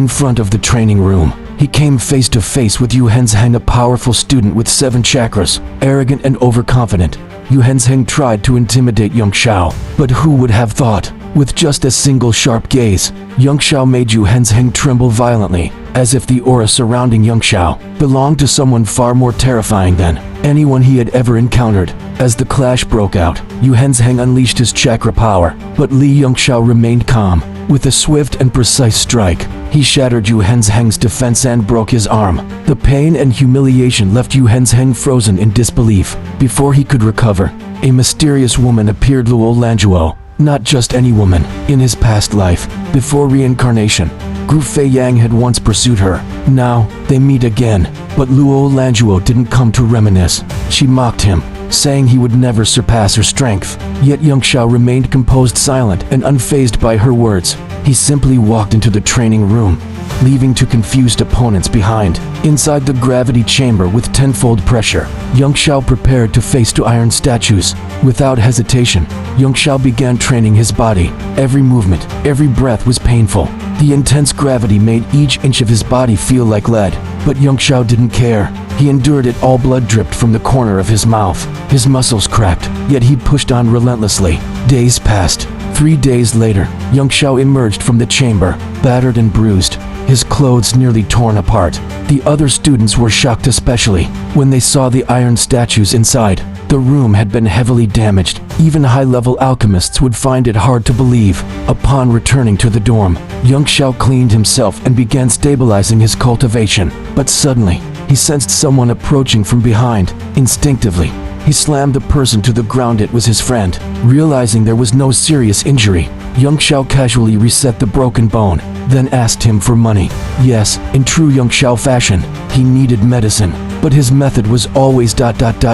In front of the training room, he came face to face with Yu Henzheng, a powerful student with 7 chakras, arrogant and overconfident. Yu Henzheng tried to intimidate Yunxiao, but who would have thought? With just a single sharp gaze, Yunxiao made Yu Henzheng tremble violently, as if the aura surrounding Yunxiao belonged to someone far more terrifying than anyone he had ever encountered. As the clash broke out, Yu Henzheng unleashed his chakra power, but Li Yunxiao remained calm. With a swift and precise strike, he shattered Yu Henzheng's defense and broke his arm. The pain and humiliation left Yu Henzheng frozen in disbelief. Before he could recover, a mysterious woman appeared, Luo Lanjuo. Not just any woman. In his past life, before reincarnation, Gu Fei Yang had once pursued her. Now, they meet again, but Luo Lanjuo didn't come to reminisce. She mocked him, saying he would never surpass her strength. Yet Yunxiao remained composed, silent, and unfazed by her words. He simply walked into the training room, leaving two confused opponents behind. Inside the gravity chamber with tenfold pressure, Yunxiao prepared to face 2 iron statues. Without hesitation, Yunxiao began training his body. Every movement, every breath was painful. The intense gravity made each inch of his body feel like lead. But Yunxiao didn't care. He endured it all. Blood dripped from the corner of his mouth. His muscles cracked, yet he pushed on relentlessly. Days passed. 3 days later, Yunxiao emerged from the chamber, battered and bruised, his clothes nearly torn apart. The other students were shocked, especially when they saw the iron statues inside. The room had been heavily damaged. Even high-level alchemists would find it hard to believe. Upon returning to the dorm, Yunxiao cleaned himself and began stabilizing his cultivation. But suddenly, he sensed someone approaching from behind. Instinctively, he slammed the person to the ground. It was his friend. Realizing there was no serious injury, Yunxiao casually reset the broken bone, then asked him for money. Yes, in true Yunxiao fashion, he needed medicine, but his method was always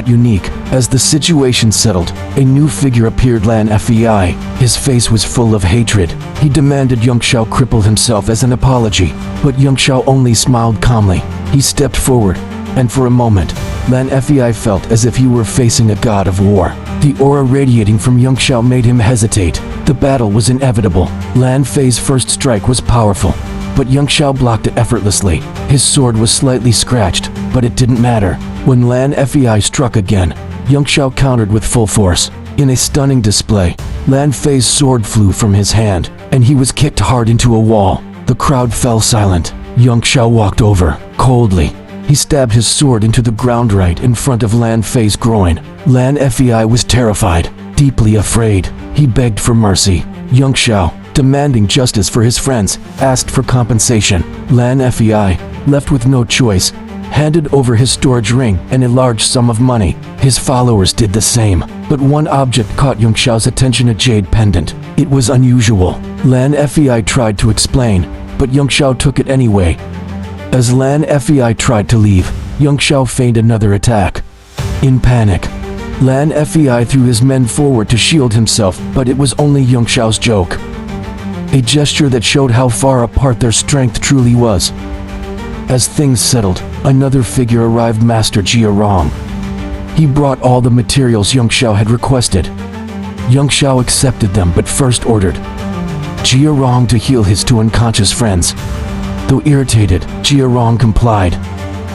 unique. As the situation settled, a new figure appeared, Lan Fei. His face was full of hatred. He demanded Yunxiao cripple himself as an apology, but Yunxiao only smiled calmly. He stepped forward, and for a moment, Lan Fei felt as if he were facing a god of war. The aura radiating from Yunxiao made him hesitate. The battle was inevitable. Lan Fei's first strike was powerful, but Yunxiao blocked it effortlessly. His sword was slightly scratched, but it didn't matter. When Lan Fei struck again, Yunxiao countered with full force. In a stunning display, Lan Fei's sword flew from his hand, and he was kicked hard into a wall. The crowd fell silent. Yunxiao walked over, coldly. He stabbed his sword into the ground right in front of Lan Fei's groin. Lan Fei was terrified, deeply afraid. He begged for mercy. Yunxiao, demanding justice for his friends, asked for compensation. Lan Fei, left with no choice, handed over his storage ring and a large sum of money. His followers did the same, but one object caught Yunxiao's attention, a jade pendant. It was unusual. Lan Fei tried to explain, but Yunxiao took it anyway. As Lan Fei tried to leave, Yunxiao feigned another attack. In panic, Lan Fei threw his men forward to shield himself, but it was only Yunxiao's joke. A gesture that showed how far apart their strength truly was. As things settled, another figure arrived, Master Jia Rong. He brought all the materials Yunxiao had requested. Yunxiao accepted them but first ordered Jia Rong to heal his 2 unconscious friends. Though irritated, Jia Rong complied.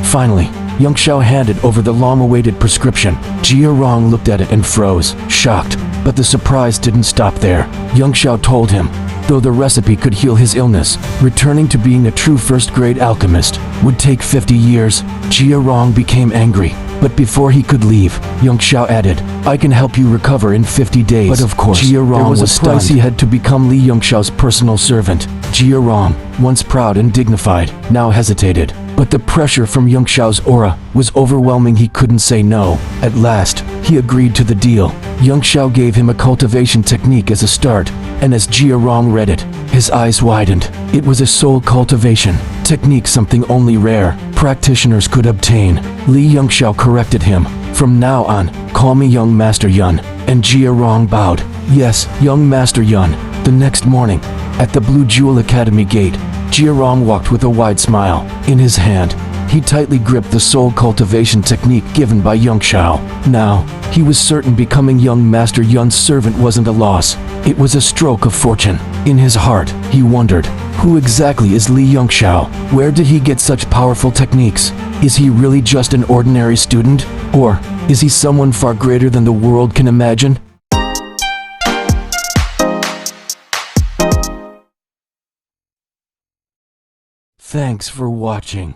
Finally, Yunxiao handed over the long-awaited prescription. Jia Rong looked at it and froze, shocked. But the surprise didn't stop there. Yunxiao told him, though the recipe could heal his illness, returning to being a true first-grade alchemist would take 50 years. Jia Rong became angry, but before he could leave, Yunxiao added, I can help you recover in 50 days. But of course, Jia Rong was a price he had to become Li Yunxiao's personal servant. Jia Rong, once proud and dignified, now hesitated. But the pressure from Yunxiao's aura was overwhelming. He couldn't say no. At last, he agreed to the deal. Yunxiao gave him a cultivation technique as a start, and as Jia Rong read it, his eyes widened. It was a soul cultivation technique, something only rare practitioners could obtain. Li Yunxiao corrected him. From now on, call me Young Master Yun. And Jia Rong bowed. Yes, Young Master Yun. The next morning, at the Blue Jewel Academy gate, Jia Rong walked with a wide smile. In his hand, he tightly gripped the soul cultivation technique given by Yunxiao. Now, he was certain becoming Young Master Yun's servant wasn't a loss. It was a stroke of fortune. In his heart, he wondered, Who exactly is Li Yunxiao? Where did he get such powerful techniques? Is he really just an ordinary student? Or is he someone far greater than the world can imagine? Thanks for watching.